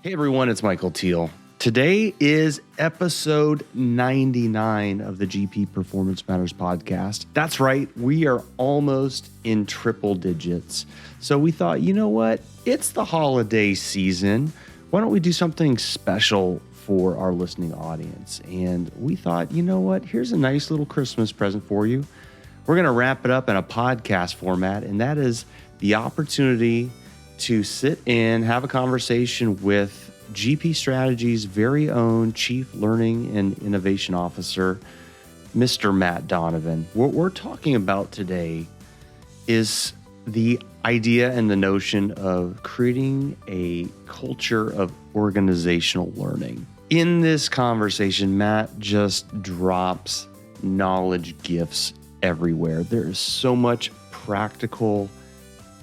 Hey everyone, it's Michael Teal. Today is episode 99 of the GP Performance Matters podcast. That's right, we are almost in triple digits. So we thought, you know what? It's the holiday season. Why don't we do something special for our listening audience? And we thought, you know what? Here's a nice little Christmas present for you. We're going to wrap it up in a podcast format, and that is the opportunity to sit in, have a conversation with GP Strategy's very own Chief Learning and Innovation Officer, Mr. Matt Donovan. What we're talking about today is the idea and the notion of creating a culture of organizational learning. In this conversation, Matt just drops knowledge gifts everywhere. There is so much practical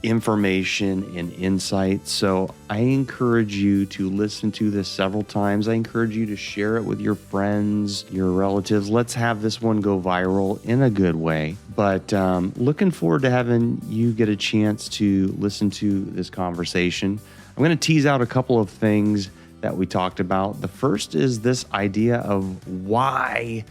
information and insight. So I encourage you to listen to this several times. I encourage you to share it with your friends, your relatives. Let's have this one go viral in a good way. But looking forward to having you get a chance to listen to this conversation. I'm going to tease out a couple of things that we talked about. The first is this idea of why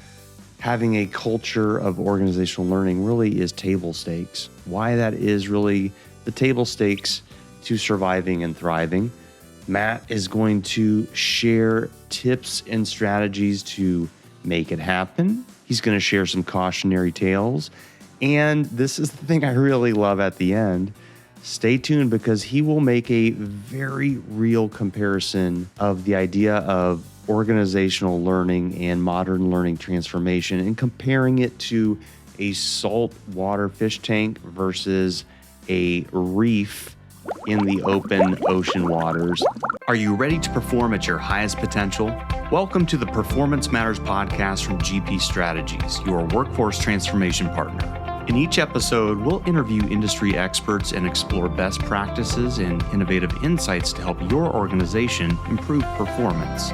having a culture of organizational learning really is table stakes. Why that is really the table stakes to surviving and thriving. Matt is going to share tips and strategies to make it happen. He's going to share some cautionary tales. And this is the thing I really love at the end. Stay tuned because he will make a very real comparison of the idea of organizational learning and modern learning transformation and comparing it to a saltwater fish tank versus a reef in the open ocean waters. Are you ready to perform at your highest potential? Welcome to the Performance Matters podcast from GP Strategies, your workforce transformation partner. In each episode, we'll interview industry experts and explore best practices and innovative insights to help your organization improve performance.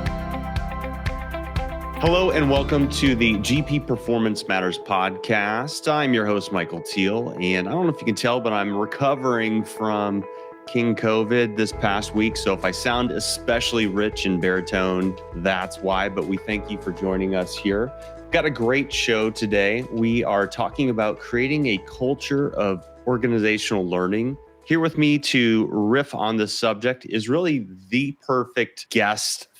Hello and welcome to the GP Performance Matters podcast. I'm your host, Michael Teal, and I don't know if you can tell, but I'm recovering from King COVID this past week. So if I sound especially rich in baritone, that's why, but we thank you for joining us here. We've got a great show today. We are talking about creating a culture of organizational learning. Here with me to riff on this subject is really the perfect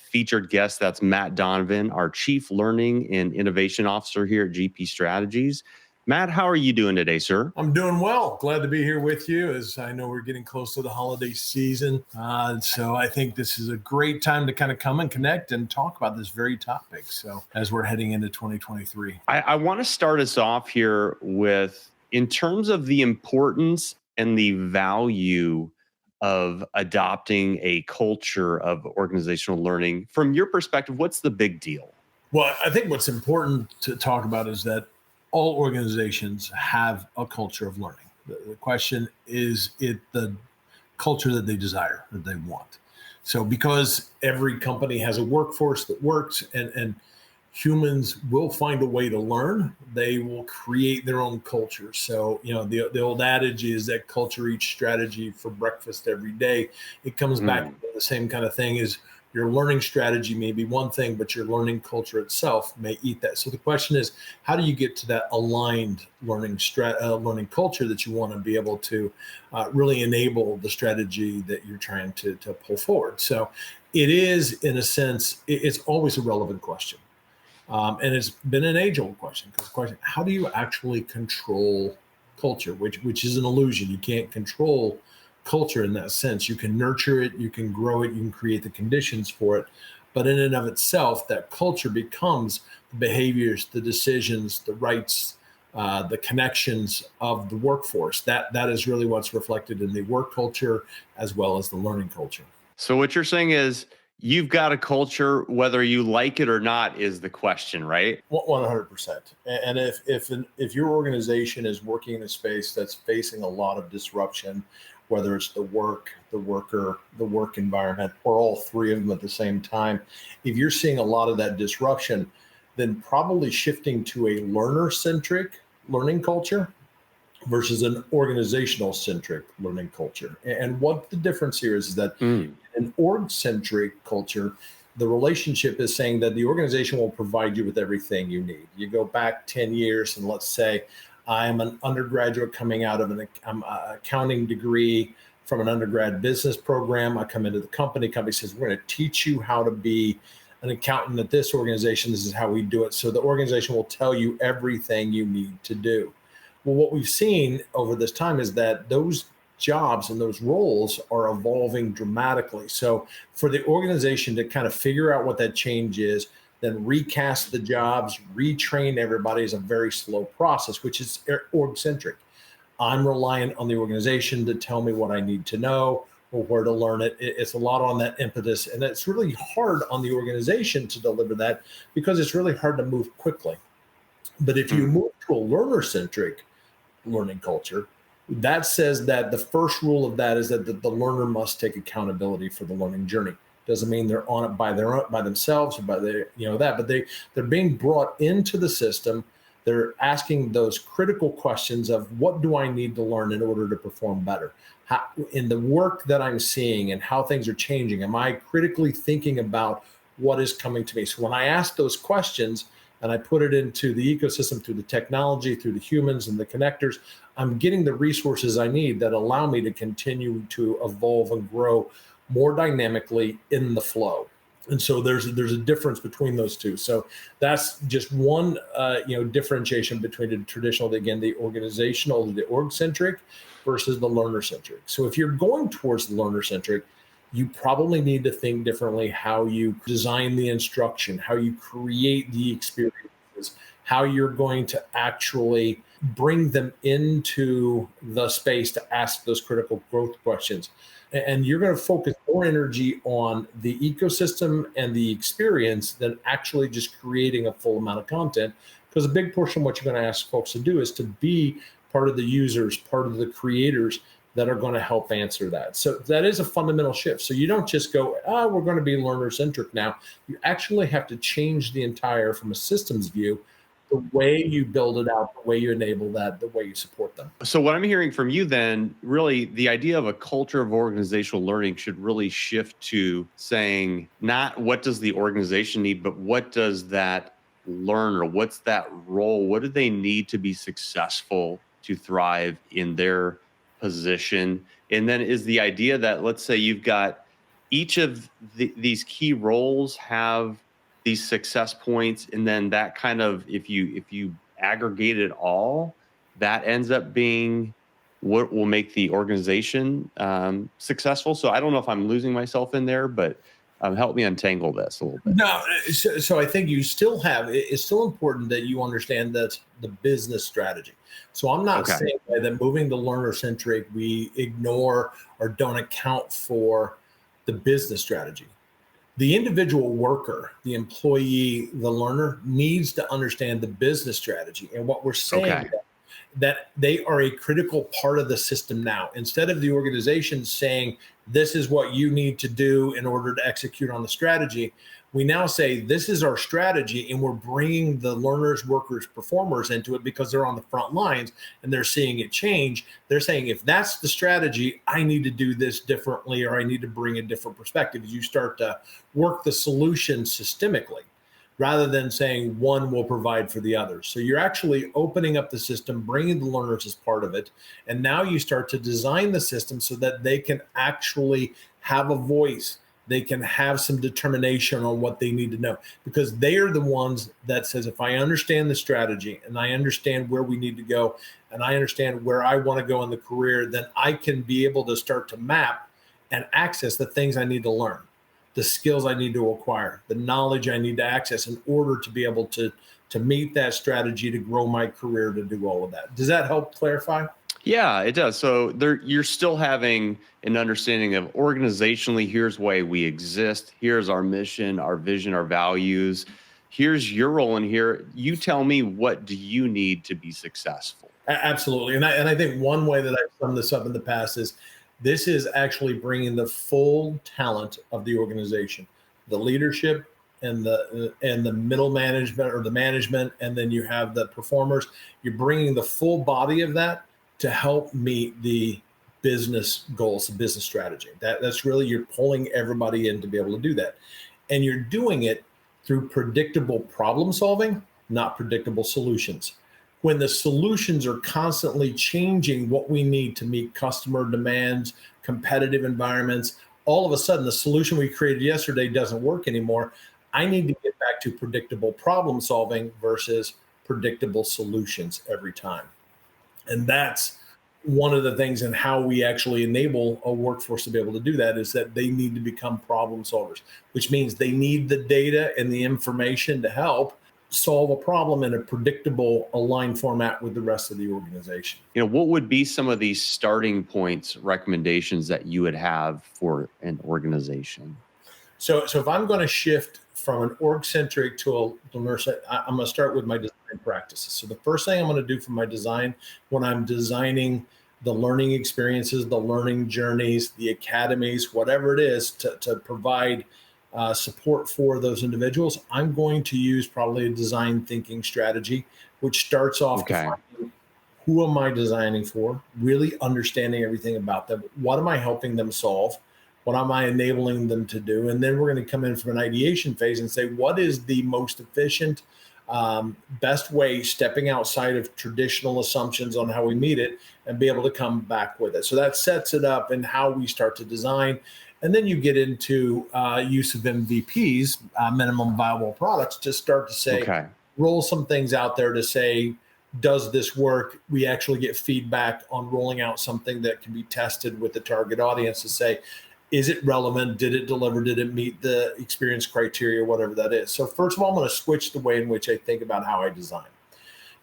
featured guest. That's Matt Donovan, our Chief Learning and Innovation Officer here at GP Strategies. Matt, how are you doing today, sir? I'm doing well. Glad to be here with you, as I know we're getting close to the holiday season. So I think this is a great time to kind of come and connect and talk about this very topic. So as we're heading into 2023. I want to start us off here with, in terms of the importance and the value of adopting a culture of organizational learning. From your perspective, what's the big deal? Well, I think what's important to talk about is that all organizations have a culture of learning. The question is it the culture that they desire, that they want? So because every company has a workforce that works and humans will find a way to learn, they will create their own culture. So, the old adage is that culture eats strategy for breakfast every day. It comes back to the same kind of thing. Is your learning strategy may be one thing, but your learning culture itself may eat that. So the question is, how do you get to that aligned learning culture that you want to be able to really enable the strategy that you're trying to pull forward? So it is, in a sense, it's always a relevant question. And it's been an age-old question. Because the question, how do you actually control culture, which is an illusion? You can't control culture in that sense. You can nurture it, you can grow it, you can create the conditions for it. But in and of itself, that culture becomes the behaviors, the decisions, the rights, the connections of the workforce. That is really what's reflected in the work culture as well as the learning culture. So what you're saying is, you've got a culture, whether you like it or not, is the question, right? 100%. And if your organization is working in a space that's facing a lot of disruption, whether it's the work, the worker, the work environment, or all three of them at the same time, if you're seeing a lot of that disruption, then probably shifting to a learner-centric learning culture versus an organizational-centric learning culture. And what the difference here is that in An org-centric culture, the relationship is saying that the organization will provide you with everything you need. You go back 10 years and let's say I'm an undergraduate coming out of an accounting degree from an undergrad business program. I come into the company says, we're going to teach you how to be an accountant at this organization. This is how we do it. So the organization will tell you everything you need to do. Well, what we've seen over this time is that those jobs and those roles are evolving dramatically. So for the organization to kind of figure out what that change is, then recast the jobs, retrain everybody is a very slow process, which is org-centric. I'm reliant on the organization to tell me what I need to know or where to learn it. It's a lot on that impetus. And it's really hard on the organization to deliver that because it's really hard to move quickly. But if you move to a learner-centric learning culture, that says that the first rule of that is that the learner must take accountability for the learning journey. Doesn't mean they're on it by themselves or by but they're being brought into the system. They're asking those critical questions of what do I need to learn in order to perform better? How, in the work that I'm seeing and how things are changing, am I critically thinking about what is coming to me? So when I ask those questions and I put it into the ecosystem through the technology, through the humans and the connectors, I'm getting the resources I need that allow me to continue to evolve and grow more dynamically in the flow. And so there's a difference between those two. So that's just one differentiation between the traditional, again, the organizational, the org-centric versus the learner-centric. So if you're going towards the learner-centric, you probably need to think differently how you design the instruction, how you create the experiences, how you're going to actually bring them into the space to ask those critical growth questions. And you're going to focus more energy on the ecosystem and the experience than actually just creating a full amount of content. Because a big portion of what you're going to ask folks to do is to be part of the users, part of the creators that are going to help answer that. So that is a fundamental shift. So you don't just go, we're going to be learner-centric now. You actually have to change the entire, from a systems view, the way you build it out, the way you enable that, the way you support them. So what I'm hearing from you then, really the idea of a culture of organizational learning should really shift to saying not what does the organization need, but what does that learner, what's that role? What do they need to be successful to thrive in their position? And then is the idea that, let's say you've got each of these key roles have these success points, and then that kind of, if you aggregate it all, that ends up being what will make the organization successful. So I don't know if I'm losing myself in there, but help me untangle this a little bit. No, so I think you still have, it's still important that you understand that the business strategy. So I'm not saying that moving the learner-centric, we ignore or don't account for the business strategy. The individual worker, the employee, the learner needs to understand the business strategy. And what we're saying that they are a critical part of the system now. Instead of the organization saying, this is what you need to do in order to execute on the strategy, we now say, this is our strategy, and we're bringing the learners, workers, performers into it because they're on the front lines and they're seeing it change. They're saying, if that's the strategy, I need to do this differently, or I need to bring a different perspective. You start to work the solution systemically, rather than saying one will provide for the other. So you're actually opening up the system, bringing the learners as part of it. And now you start to design the system so that they can actually have a voice. They can have some determination on what they need to know, because they are the ones that says, if I understand the strategy and I understand where we need to go and I understand where I want to go in the career, then I can be able to start to map and access the things I need to learn, the skills I need to acquire, the knowledge I need to access in order to be able to meet that strategy, to grow my career, to do all of that. Does that help clarify? Yeah, it does. So you're still having an understanding of organizationally, here's why we exist. Here's our mission, our vision, our values. Here's your role in here. You tell me, what do you need to be successful? Absolutely. And I think one way that I've summed this up in the past is this is actually bringing the full talent of the organization, the leadership and the middle management, or the management, and then you have the performers. You're bringing the full body of that to help meet the business goals, a business strategy. That's really, you're pulling everybody in to be able to do that. And you're doing it through predictable problem solving, not predictable solutions. When the solutions are constantly changing what we need to meet customer demands, competitive environments, all of a sudden the solution we created yesterday doesn't work anymore. I need to get back to predictable problem solving versus predictable solutions every time. And that's one of the things in how we actually enable a workforce to be able to do that, is that they need to become problem solvers, which means they need the data and the information to help solve a problem in a predictable, aligned format with the rest of the organization. What would be some of these starting points, recommendations that you would have for an organization? So if I'm going to shift from an org centric to a learner, I'm going to start with my design practices. So the first thing I'm going to do for my design, when I'm designing the learning experiences, the learning journeys, the academies, whatever it is, to provide support for those individuals, I'm going to use probably a design thinking strategy, which starts off defining who am I designing for, really understanding everything about them. What am I helping them solve? What am I enabling them to do? And then we're going to come in from an ideation phase and say, what is the most efficient, best way, stepping outside of traditional assumptions on how we meet it, and be able to come back with it. So that sets it up in how we start to design. And then you get into use of MVPs, minimum viable products, to start to say, roll some things out there to say, does this work? We actually get feedback on rolling out something that can be tested with the target audience to say, is it relevant? Did it deliver? Did it meet the experience criteria, whatever that is? So first of all, I'm going to switch the way in which I think about how I design.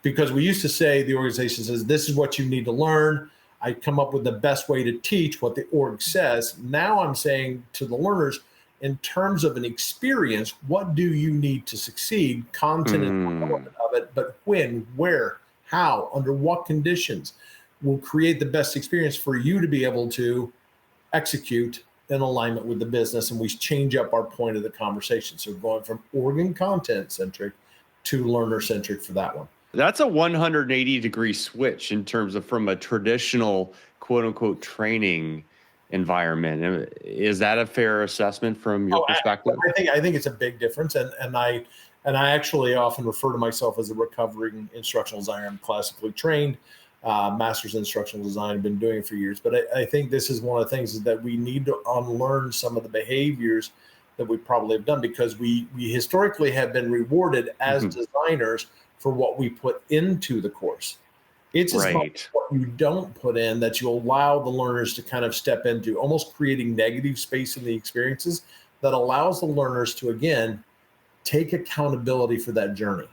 Because we used to say, the organization says, this is what you need to learn. I come up with the best way to teach what the org says. Now I'm saying to the learners, in terms of an experience, what do you need to succeed? Content is one element of it, but when, where, how, under what conditions will create the best experience for you to be able to execute in alignment with the business. And we change up our point of the conversation. So going from org and content centric to learner centric for that one. That's a 180-degree switch in terms of from a traditional quote unquote training environment. Is that a fair assessment from your perspective? I think it's a big difference. And I actually often refer to myself as a recovering instructional designer. I'm classically trained, master's in instructional design. I've been doing it for years. But I think this is one of the things, is that we need to unlearn some of the behaviors that we probably have done, because we historically have been rewarded as designers for what we put into the course. It's as much what you don't put in that you allow the learners to kind of step into, almost creating negative space in the experiences that allows the learners to, again, take accountability for that journey,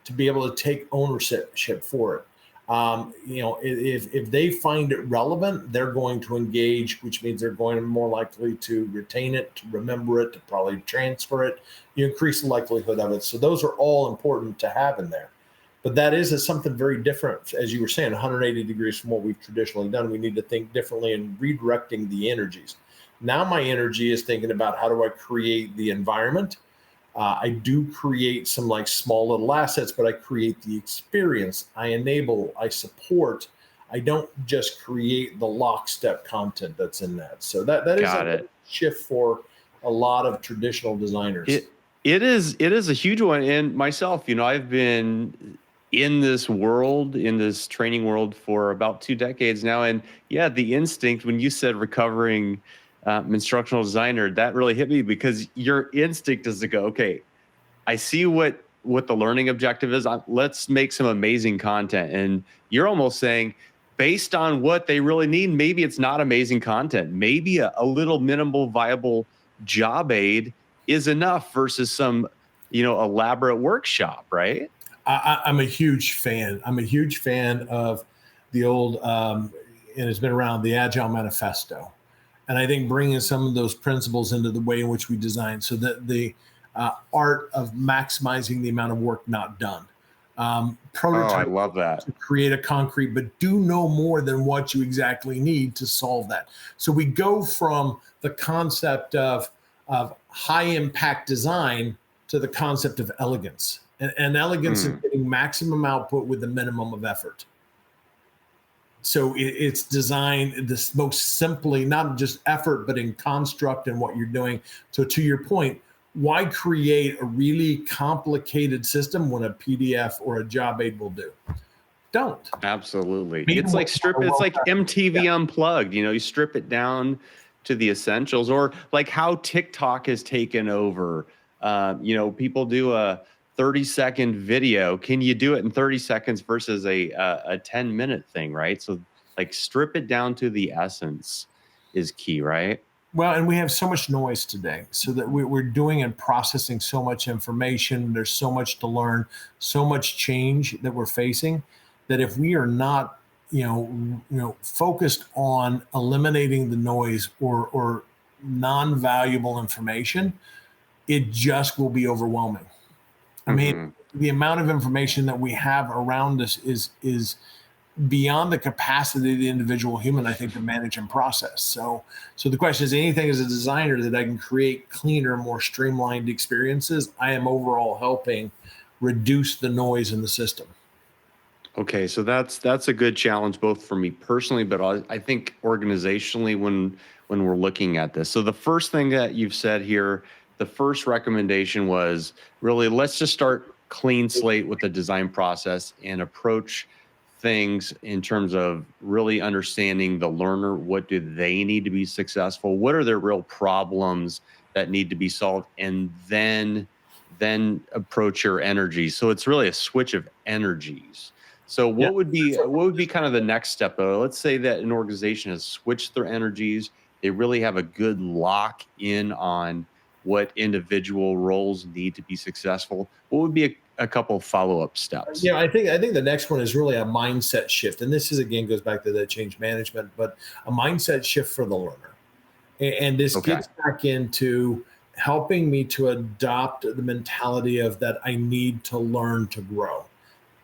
to be able to take ownership for it. If they find it relevant, they're going to engage, which means they're going to be more likely to retain it, to remember it, to probably transfer it. You increase the likelihood of it. So those are all important to have in there. But that is something very different, as you were saying, 180 degrees from what we've traditionally done. We need to think differently and redirecting the energies. Now my energy is thinking about, how do I create the environment? I do create some like small little assets, but I create the experience. I enable, I support. I don't just create the lockstep content that's in that. So that is a shift for a lot of traditional designers. It is a huge one. And myself, I've been in this world, in this training world for about 2 decades now. And yeah, the instinct, when you said recovering instructional designer, that really hit me, because your instinct is to go, okay, I see what the learning objective is. Let's make some amazing content. And you're almost saying, based on what they really need, maybe it's not amazing content. Maybe a little minimal viable job aid is enough versus some, elaborate workshop, right? I'm a huge fan. I'm a huge fan of the old, and it's been around, the Agile Manifesto. And I think bringing some of those principles into the way in which we design, so that the art of maximizing the amount of work not done. Prototype, I love that. to create a concrete, but do no more than what you exactly need to solve that. So we go from the concept of high impact design to the concept of elegance. And elegance is getting maximum output with the minimum of effort. So it's designed this most simply, not just effort, but in construct and what you're doing. So to your point, why create a really complicated system when a PDF or a job aid will do? Don't. Absolutely. Meet It's them like where they're it's well like practiced. Yeah. MTV Unplugged, you strip it down to the essentials, or like how TikTok has taken over. People do a 30-second video. Can you do it in 30 seconds versus a 10-minute thing, right? So like strip it down to the essence is key, right? Well, and we have so much noise today, so that we're doing and processing so much information. There's so much to learn, so much change that we're facing, that if we are not, focused on eliminating the noise or non-valuable information, it just will be overwhelming. I mean, Hmm. the amount of information that we have around us is beyond the capacity of the individual human, I think, to manage and process. So the question is, anything as a designer that I can create cleaner, more streamlined experiences, I am overall helping reduce the noise in the system. Okay, so that's a good challenge both for me personally, but I think organizationally when we're looking at this. So the first thing that you've said here, the first recommendation was really let's just start clean slate with the design process and approach things in terms of really understanding the learner. What do they need to be successful? What are their real problems that need to be solved? And then approach your energies. So it's really a switch of energies. So Yeah. what would be kind of the next step? Let's say that an organization has switched their energies. They really have a good lock in on what individual roles need to be successful. What would be a couple follow-up steps? I think the next one is really a mindset shift, and this is again goes back to the change management, but a mindset shift for the learner. And this Okay. gets back into helping me to adopt the mentality of that I need to learn to grow.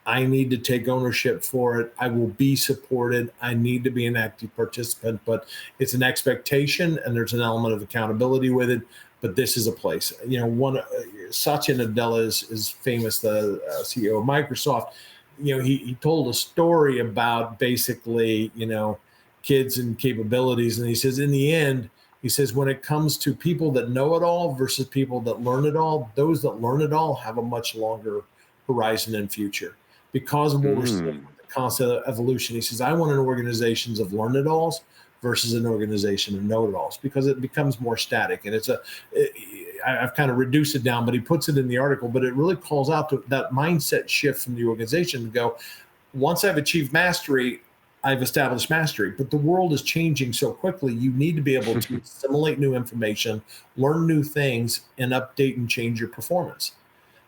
I need to take ownership for it. I will be supported. I need to be an active participant, but it's an expectation and there's an element of accountability with it. But this is a place, Satya Nadella is famous, the CEO of Microsoft. He told a story about basically, kids and capabilities. And he says, in the end, he says, when it comes to people that know it all versus people that learn it all, those that learn it all have a much longer horizon and future because of what we're seeing Mm. with the concept of evolution. He says, I want an organizations of learn it alls versus an organization of know it alls because it becomes more static. And I've kind of reduced it down, but he puts it in the article, but it really calls out to that mindset shift from the organization to go, once I've achieved mastery, I've established mastery, but the world is changing so quickly. You need to be able to assimilate new information, learn new things, and update and change your performance.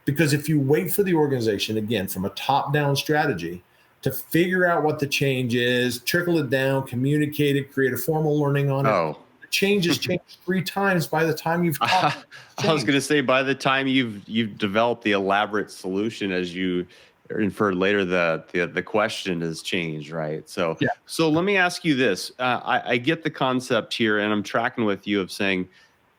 Because if you wait for the organization, again, from a top down strategy to figure out what the change is, trickle it down, communicate it, create a formal learning on it, Oh. the change has changed 3 times by the time you've talked. I was going to say by the time you've developed the elaborate solution, as you inferred later, the question has changed, right? So Yeah. so let me ask you this: I get the concept here, and I'm tracking with you of saying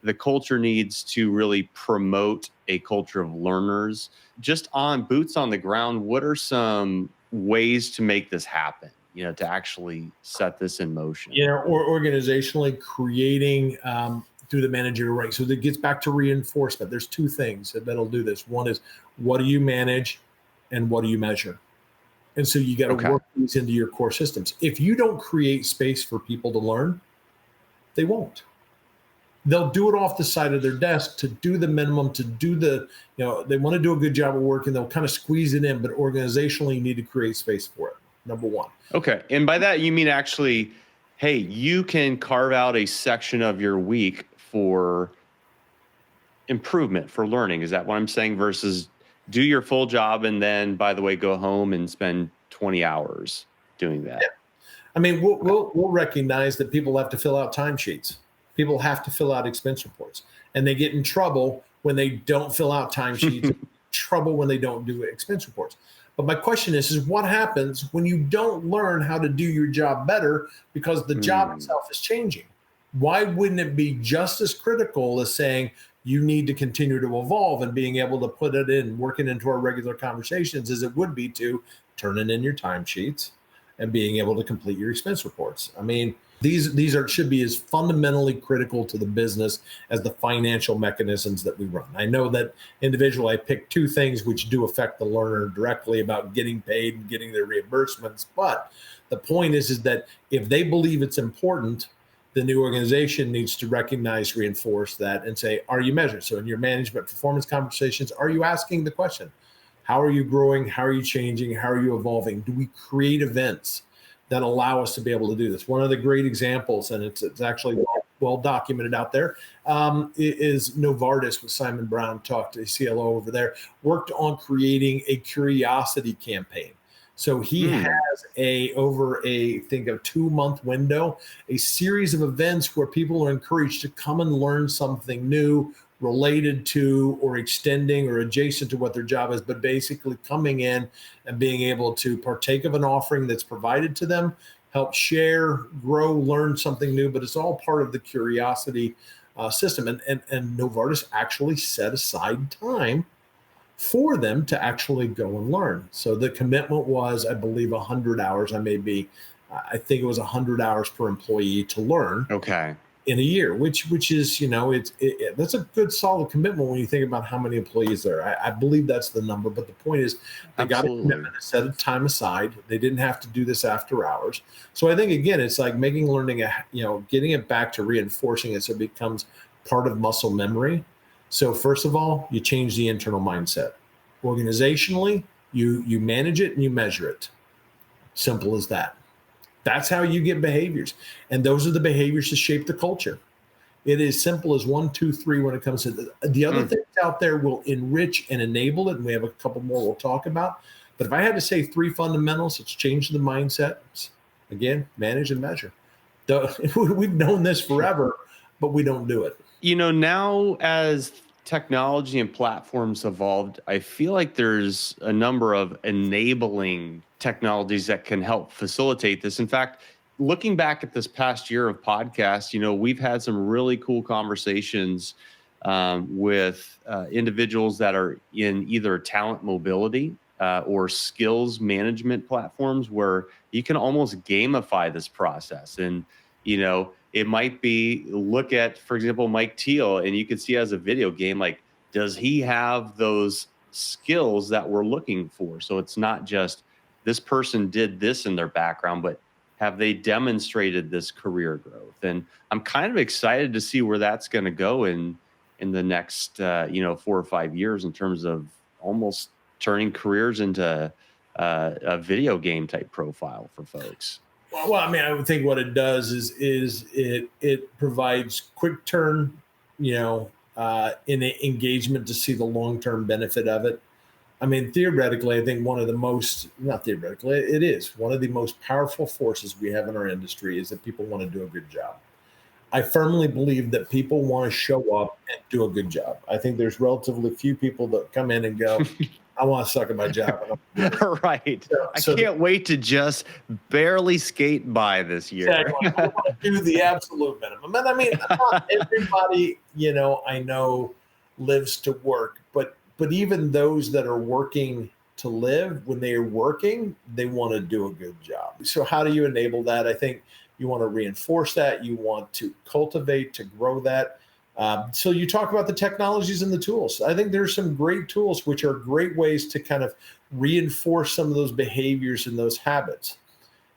the culture needs to really promote a culture of learners. Just on boots on the ground, what are some ways to make this happen? To actually set this in motion. Or organizationally creating through the managerial rank. So that gets back to reinforcement. There's two things that'll do this. One is what do you manage and what do you measure? And so you got to Okay. work these into your core systems. If you don't create space for people to learn, they won't. They'll do it off the side of their desk to do the minimum, to do they want to do a good job of work and they'll kind of squeeze it in, but organizationally you need to create space for it. Number one. Okay. And by that, you mean actually, hey, you can carve out a section of your week for improvement, for learning. Is that what I'm saying? Versus do your full job and then, by the way, go home and spend 20 hours doing that. I mean, we'll recognize that people have to fill out timesheets. People have to fill out expense reports, and they get in trouble when they don't fill out timesheets. Trouble when they don't do expense reports. But my question is what happens when you don't learn how to do your job better because the job itself is changing? Why wouldn't it be just as critical as saying you need to continue to evolve and being able to put it in, working into our regular conversations as it would be to turning in your timesheets and being able to complete your expense reports. I mean, should be as fundamentally critical to the business as the financial mechanisms that we run. I know that individually I picked two things which do affect the learner directly about getting paid and getting their reimbursements. But the point is that if they believe it's important, the new organization needs to recognize, reinforce that, and say, are you measured? So in your management performance conversations, are you asking the question, how are you growing? How are you changing? How are you evolving? Do we create events that allow us to be able to do this? One of the great examples, and it's actually well documented out there, is Novartis with Simon Brown, talked to CLO over there, worked on creating a curiosity campaign. So he has over a 2-month window, a series of events where people are encouraged to come and learn something new related to or extending or adjacent to what their job is, but basically coming in and being able to partake of an offering that's provided to them, help share, grow, learn something new, but it's all part of the curiosity system. And Novartis actually set aside time for them to actually go and learn. So the commitment was, I believe, 100 hours. I think it was 100 hours per employee to learn. Okay. In a year, which is, that's a good solid commitment when you think about how many employees there are. I believe that's the number, but the point is they got a commitment to set a time aside. They didn't have to do this after hours. So I think, again, it's like making learning, getting it back to reinforcing it so it becomes part of muscle memory. So first of all, you change the internal mindset. Organizationally, you manage it and you measure it. Simple as that. That's how you get behaviors. And those are the behaviors to shape the culture. It is simple as 1, 2, 3 when it comes to the other things out there will enrich and enable it. And we have a couple more we'll talk about. But if I had to say 3 fundamentals, it's change the mindset. Again, manage and measure. We've known this forever, but we don't do it. Now as technology and platforms evolved, I feel like there's a number of enabling technologies that can help facilitate this. In fact, looking back at this past year of podcasts, we've had some really cool conversations with individuals that are in either talent mobility or skills management platforms where you can almost gamify this process. And, it might be, look at, for example, Mike Teal, and you can see as a video game, like, does he have those skills that we're looking for? So it's not just this person did this in their background, but have they demonstrated this career growth? And I'm kind of excited to see where that's going to go in the next, 4 or 5 years in terms of almost turning careers into a video game type profile for folks. Well, I would think what it does is it provides quick turn, in engagement to see the long-term benefit of it. Theoretically, I think it is one of the most powerful forces we have in our industry is that people want to do a good job. I firmly believe that people want to show up and do a good job. I think there's relatively few people that come in and go, I want to suck at my job. Right. I can't wait to just barely skate by this year. Exactly. I want to do the absolute minimum. And not everybody, I know lives to work, but even those that are working to live, when they are working, they want to do a good job. So how do you enable that? I think you want to reinforce that. You want to cultivate, to grow that. So you talk about the technologies and the tools. I think there's some great tools, which are great ways to kind of reinforce some of those behaviors and those habits.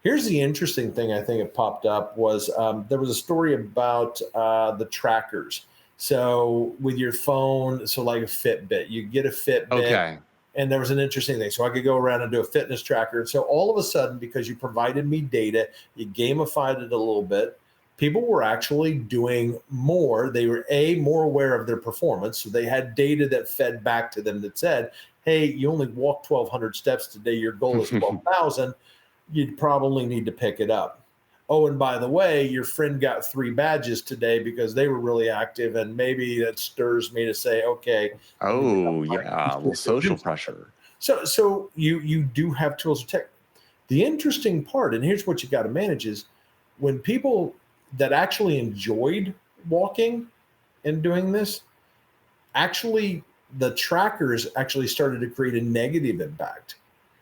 Here's the interesting thing I think it popped up was there was a story about the trackers. So with your phone, so like a Fitbit, you get a Fitbit. Okay. And there was an interesting thing. So I could go around and do a fitness tracker. And so all of a sudden, because you provided me data, you gamified it a little bit, people were actually doing more. They were more aware of their performance. So they had data that fed back to them that said, hey, you only walked 1,200 steps today. Your goal is 12,000. You'd probably need to pick it up. Oh, and by the way, your friend got 3 badges today because they were really active. And maybe that stirs me to say, okay. Oh, yeah. Well, social pressure. So you do have tools of tech. The interesting part, and here's what you got to manage, is when people that actually enjoyed walking and doing this, actually the trackers actually started to create a negative impact.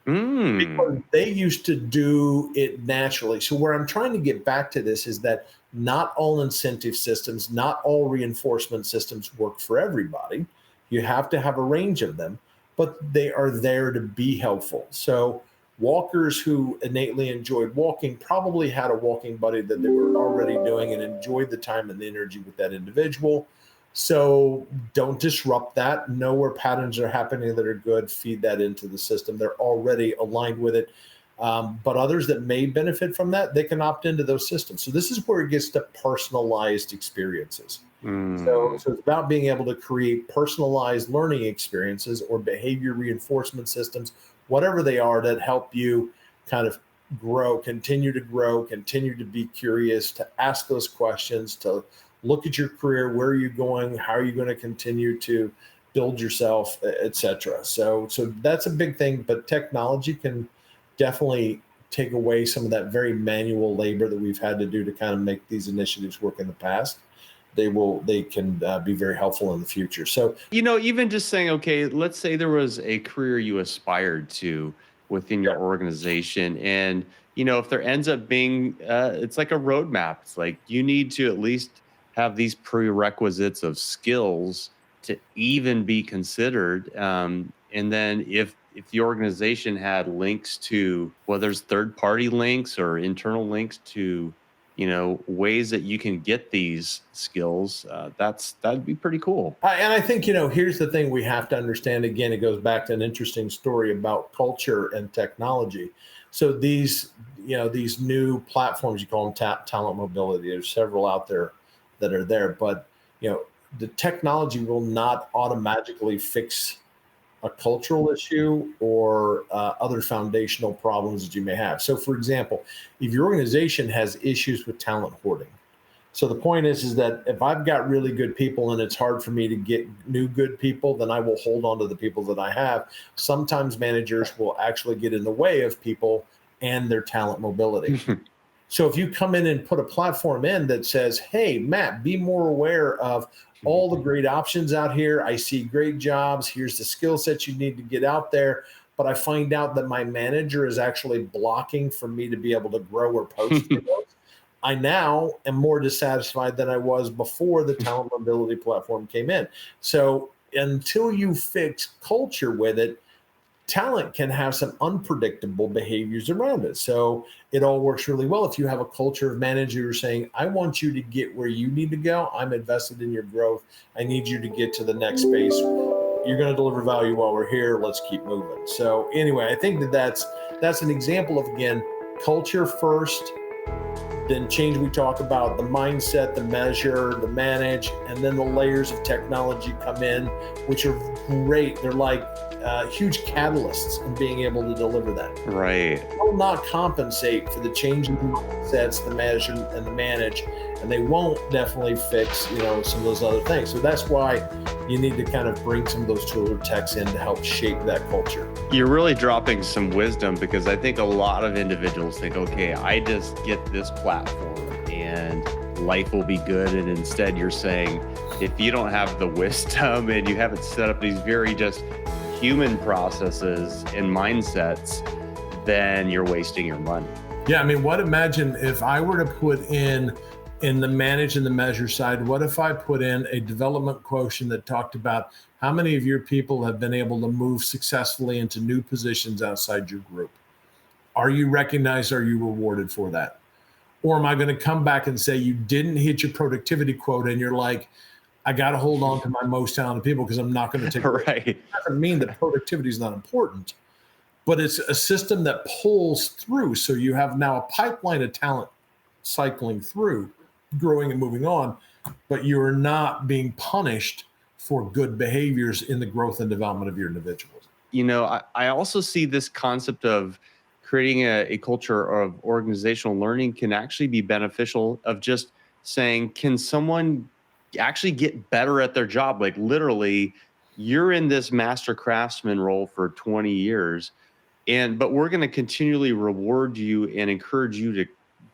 Mm. because they used to do it naturally. So where I'm trying to get back to this is that not all incentive systems, not all reinforcement systems work for everybody. You have to have a range of them, but they are there to be helpful. So walkers who innately enjoyed walking probably had a walking buddy that they were already doing and enjoyed the time and the energy with that individual. So don't disrupt that. Know where patterns are happening that are good. Feed that into the system. They're already aligned with it. But others that may benefit from that, they can opt into those systems. So this is where it gets to personalized experiences. So, Mm. so it's about being able to create personalized learning experiences or behavior reinforcement systems, whatever they are, that help you kind of grow, continue to be curious, to ask those questions, to look at your career, where are you going, how are you going to continue to build yourself, etc. So that's a big thing, but technology can definitely take away some of that very manual labor that we've had to do to kind of make these initiatives work in the past. They can be very helpful in the future. So Even just saying, okay, let's say there was a career you aspired to within yeah, your organization. And, if there ends up being, it's like a roadmap. It's like you need to at least have these prerequisites of skills to even be considered. And then if the organization had links to, well, there's third party links or internal links to, ways that you can get these skills, that'd be pretty cool. and I think here's the thing we have to understand. Again, it goes back to an interesting story about culture and technology. So these new platforms, you call them talent mobility. There's several out there that are there, but you know the technology will not automatically fix a cultural issue or other foundational problems that you may have. So, for example, if your organization has issues with talent hoarding, so the point is that if I've got really good people and it's hard for me to get new good people, then I will hold on to the people that I have. Sometimes managers will actually get in the way of people and their talent mobility. So if you come in and put a platform in that says, "Hey, Matt, be more aware of all the great options out here. I see great jobs. Here's the skill sets you need to get out there." But I find out that my manager is actually blocking for me to be able to grow or post for those. I now am more dissatisfied than I was before the talent mobility platform came in. So until you fix culture with it, talent can have some unpredictable behaviors around it. So it all works really well if you have a culture of managers saying, "I want you to get where you need to go. I'm invested in your growth. I need you to get to the next space. You're going to deliver value while we're here. Let's keep moving." So anyway, I think that's an example of, again, culture first, then change. We talk about the mindset, the measure, the manage, and then the layers of technology come in, which are great. They're like huge catalysts in being able to deliver that. Right. They will not compensate for the change in the mindsets, the measure, and the manage, and they won't definitely fix some of those other things. So that's why you need to kind of bring some of those tools or techs in to help shape that culture. You're really dropping some wisdom, because I think a lot of individuals think, okay, I just get this platform and life will be good. And instead, you're saying, if you don't have the wisdom and you haven't set up these very just human processes and mindsets, then you're wasting your money. Yeah, I mean, imagine if I were to put in the manage and the measure side, what if I put in a development quotient that talked about how many of your people have been able to move successfully into new positions outside your group? Are you recognized? Are you rewarded for that? Or am I going to come back and say you didn't hit your productivity quota and you're like, I got to hold on to my most talented people because I'm not going to take Right. It doesn't mean that productivity is not important, but it's a system that pulls through. So you have now a pipeline of talent cycling through, growing and moving on, but you're not being punished for good behaviors in the growth and development of your individuals. I also see this concept of creating a culture of organizational learning can actually be beneficial, of just saying, can someone actually get better at their job? Like, literally, you're in this master craftsman role for 20 years, but we're going to continually reward you and encourage you to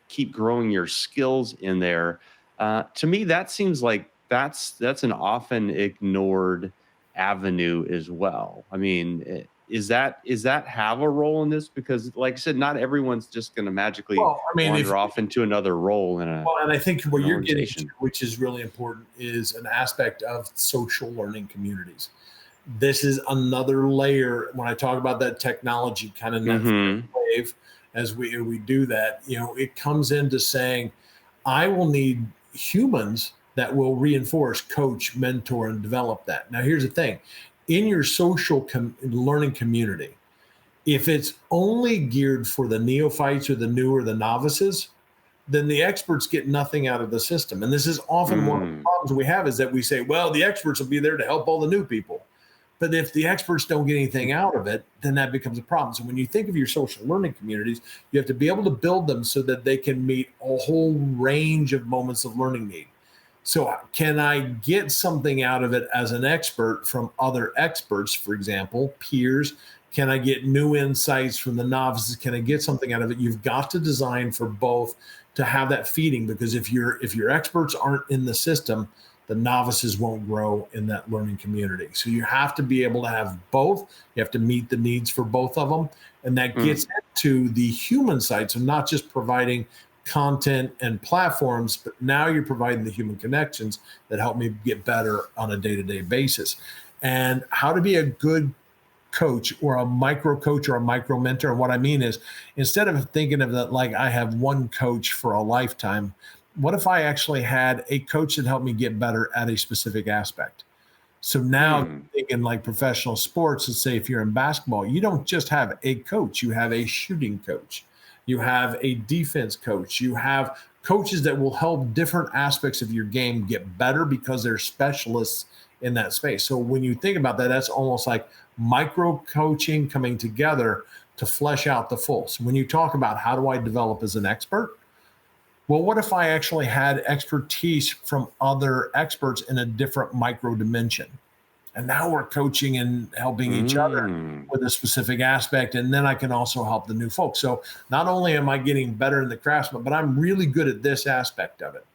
keep growing your skills in there. To me, that seems like that's an often ignored avenue as well. I mean, Is that have a role in this? Because like I said, not everyone's just going to magically Well, I mean, wander off into another role in well, and I think what an you're getting to, organization. which is really important, is an aspect of social learning communities. This is another layer when I talk about that technology kind of net Mm-hmm. wave. As we do that, it comes into saying, I will need humans that will reinforce, coach, mentor, and develop that. Now, here's the thing: in your social learning community, if it's only geared for the neophytes or the new or the novices, then the experts get nothing out of the system. And this is often one of the Mm. problems we have, is that we say, well, the experts will be there to help all the new people. But if the experts don't get anything out of it, then that becomes a problem. So when you think of your social learning communities, you have to be able to build them so that they can meet a whole range of moments of learning need. So can I get something out of it as an expert from other experts, for example, peers? Can I get new insights from the novices? Can I get something out of it? You've got to design for both to have that feeding, because if your experts aren't in the system, the novices won't grow in that learning community. So you have to be able to have both. You have to meet the needs for both of them. And that gets into the human side. So not just providing content and platforms, but now you're providing the human connections that help me get better on a day-to-day basis. And how to be a good coach or a micro coach or a micro mentor. And what I mean is, instead of thinking of that like I have one coach for a lifetime, what if I actually had a coach that helped me get better at a specific aspect? So now thinking like professional sports, let's say if you're in basketball, you don't just have a coach, you have a shooting coach, you have a defense coach, you have coaches that will help different aspects of your game get better because they're specialists in that space. So when you think about that, that's almost like micro coaching coming together to flesh out the full. So when you talk about how do I develop as an expert? Well, what if I actually had expertise from other experts in a different micro dimension? And now we're coaching and helping each other with a specific aspect. And then I can also help the new folks. So not only am I getting better in the craftsman, but I'm really good at this aspect of it.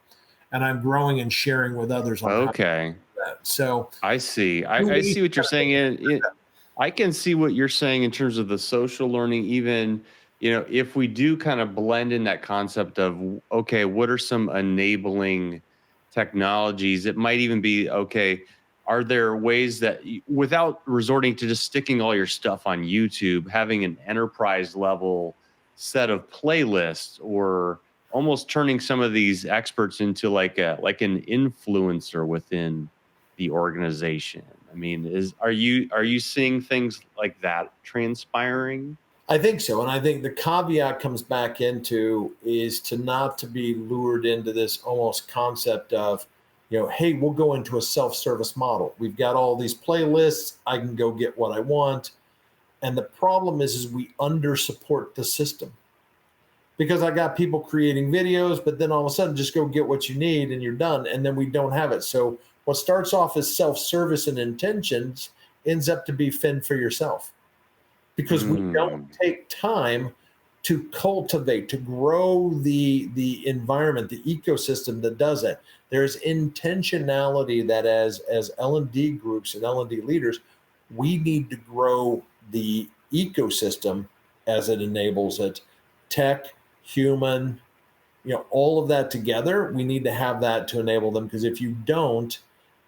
And I'm growing and sharing with others on how to Okay. do that. So I see. I see what you're saying. I can see what you're saying in terms of the social learning, even, if we do kind of blend in that concept of, okay, what are some enabling technologies? It might even be, okay, are there ways that without resorting to just sticking all your stuff on YouTube, having an enterprise level set of playlists, or almost turning some of these experts into like an influencer within the organization? I mean, are you seeing things like that transpiring? I think so. And I think the caveat comes back into is to not to be lured into this almost concept of, hey, we'll go into a self-service model. We've got all these playlists. I can go get what I want. And the problem is we under support the system, because I got people creating videos, but then all of a sudden just go get what you need and you're done. And then we don't have it. So what starts off as self-service and intentions ends up to be fend for yourself, because we don't take time to cultivate, to grow the environment, the ecosystem that does it. There's intentionality that as L&D groups and L&D leaders, we need to grow the ecosystem as it enables it. Tech, human, all of that together, we need to have that to enable them, because if you don't,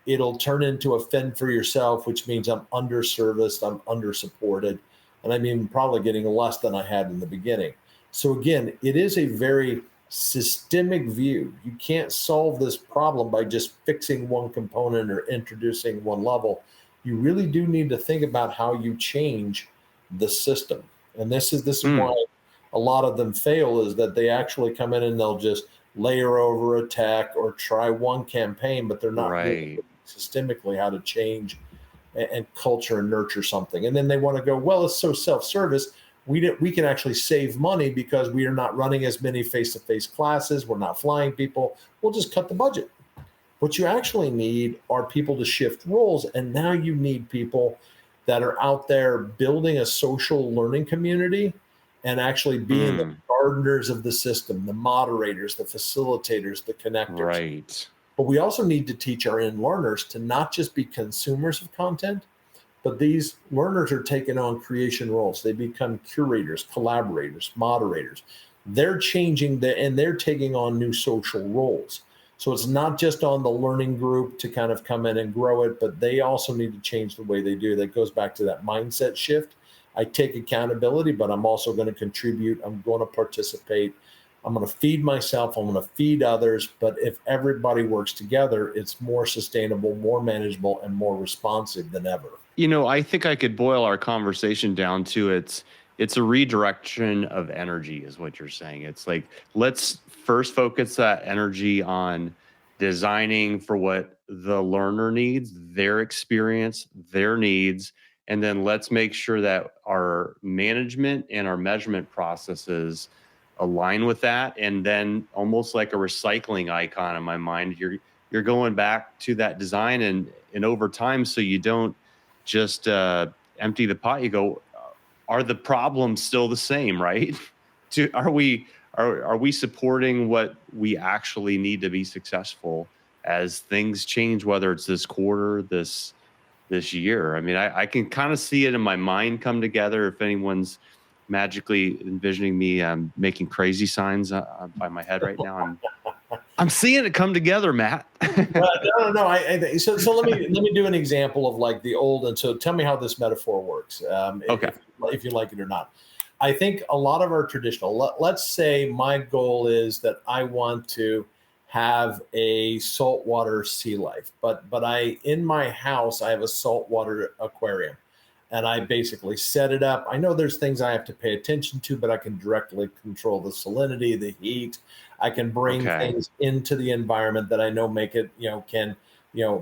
it'll turn into a fend for yourself, which means I'm underserviced, I'm undersupported, and I mean probably getting less than I had in the beginning. So again, it is a very systemic view. You can't solve this problem by just fixing one component or introducing one level. You really do need to think about how you change the system. And this is why a lot of them fail, is that they actually come in and they'll just layer over a tech or try one campaign, but they're not really Right. systemically how to change and culture and nurture something. And then they want to go, well, it's so self-service. We can actually save money because we are not running as many face-to-face classes. We're not flying people. We'll just cut the budget. What you actually need are people to shift roles. And now you need people that are out there building a social learning community and actually being the gardeners of the system, the moderators, the facilitators, the connectors. Right. But we also need to teach our end learners to not just be consumers of content, but these learners are taking on creation roles. They become curators, collaborators, moderators. They're changing and they're taking on new social roles. So it's not just on the learning group to kind of come in and grow it, but they also need to change the way they do. That goes back to that mindset shift. I take accountability, but I'm also going to contribute. I'm going to participate. I'm going to feed myself. I'm going to feed others. But if everybody works together, it's more sustainable, more manageable, and more responsive than ever. I think I could boil our conversation down to it's a redirection of energy is what you're saying. It's like, let's first focus that energy on designing for what the learner needs, their experience, their needs, and then let's make sure that our management and our measurement processes align with that. And then almost like a recycling icon in my mind, you're going back to that design and over time, so you don't just empty the pot. You go, are the problems still the same, right? Are we supporting what we actually need to be successful as things change, whether it's this quarter, this year? I mean, I can kind of see it in my mind come together. If anyone's magically envisioning me making crazy signs by my head right now, I'm seeing it come together, Matt. Well, no. So let me do an example of like the old. And so tell me how this metaphor works. Okay. If you like it or not. I think a lot of our traditional. Let's say my goal is that I want to have a saltwater sea life, but I in my house I have a saltwater aquarium, and I basically set it up. I know there's things I have to pay attention to, but I can directly control the salinity, the heat. I can bring things into the environment that I know make it, can,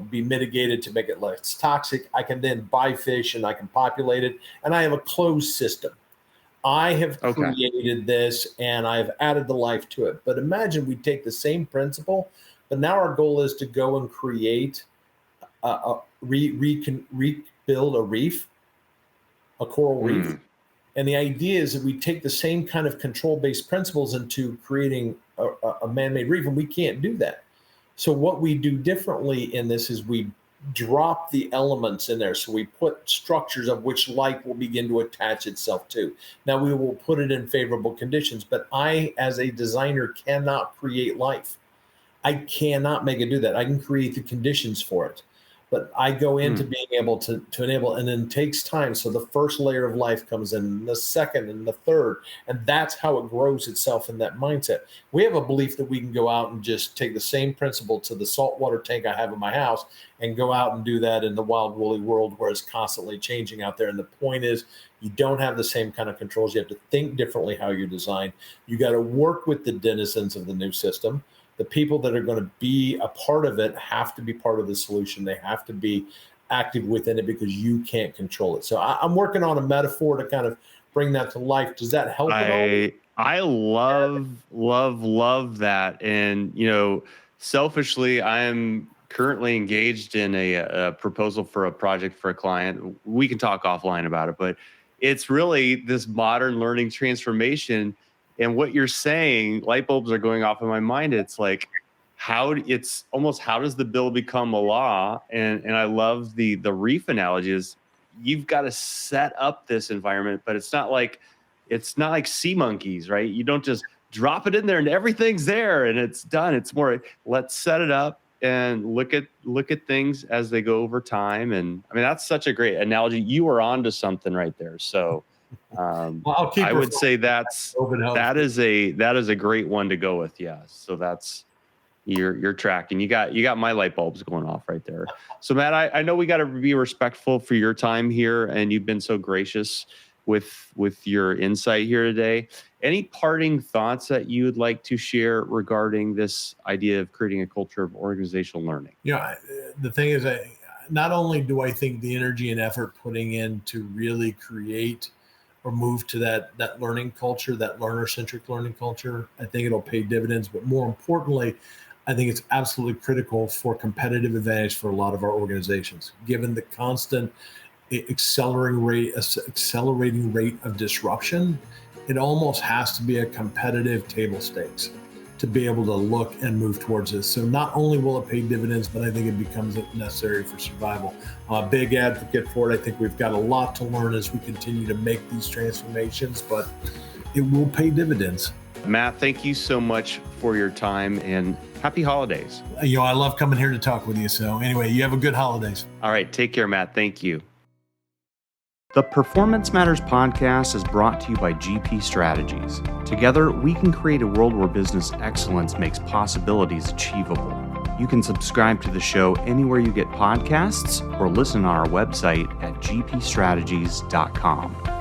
be mitigated to make it less toxic. I can then buy fish and I can populate it. And I have a closed system. I have created this and I've added the life to it. But imagine we take the same principle, but now our goal is to go and create, rebuild a reef, a coral reef. And the idea is that we take the same kind of control-based principles into creating a man-made reef, and we can't do that. So what we do differently in this is we drop the elements in there. So we put structures of which light will begin to attach itself to. Now we will put it in favorable conditions, but I, as a designer, cannot create life. I cannot make it do that. I can create the conditions for it. But I go into being able to enable, and then it takes time. So the first layer of life comes in, the second and the third, and that's how it grows itself in that mindset. We have a belief that we can go out and just take the same principle to the saltwater tank I have in my house and go out and do that in the wild woolly world where it's constantly changing out there. And the point is, you don't have the same kind of controls. You have to think differently how you're designed. You got to work with the denizens of the new system. The people that are going to be a part of it have to be part of the solution. They have to be active within it because you can't control it. So I'm working on a metaphor to kind of bring that to life. Does that help at all? I love that. And, selfishly, I am currently engaged in a proposal for a project for a client. We can talk offline about it, but it's really this modern learning transformation. And what you're saying, light bulbs are going off in my mind. It's like, how does the bill become a law? And I love the reef analogy is you've got to set up this environment, but it's not like sea monkeys, right? You don't just drop it in there and everything's there and it's done. It's more, let's set it up and look at things as they go over time. And I mean, that's such a great analogy. You were onto something right there. So Well, I would say that is a great one to go with. Yeah. So that's you're tracking. You got my light bulbs going off right there. So Matt, I know we got to be respectful for your time here, and you've been so gracious with your insight here today. Any parting thoughts that you would like to share regarding this idea of creating a culture of organizational learning? The thing is, not only do I think the energy and effort putting in to really create or move to that learning culture, that learner-centric learning culture, I think it'll pay dividends. But more importantly, I think it's absolutely critical for competitive advantage for a lot of our organizations, given the constant accelerating rate of disruption. It almost has to be a competitive table stakes. to be able to look and move towards this. So not only will it pay dividends, but I think it becomes necessary for survival. Big advocate for it. I think we've got a lot to learn as we continue to make these transformations, but it will pay dividends. Matt, thank you so much for your time and happy holidays. I love coming here to talk with you. So anyway, you have a good holidays. All right, take care, Matt. Thank you. The Performance Matters podcast is brought to you by GP Strategies. Together, we can create a world where business excellence makes possibilities achievable. You can subscribe to the show anywhere you get podcasts or listen on our website at gpstrategies.com.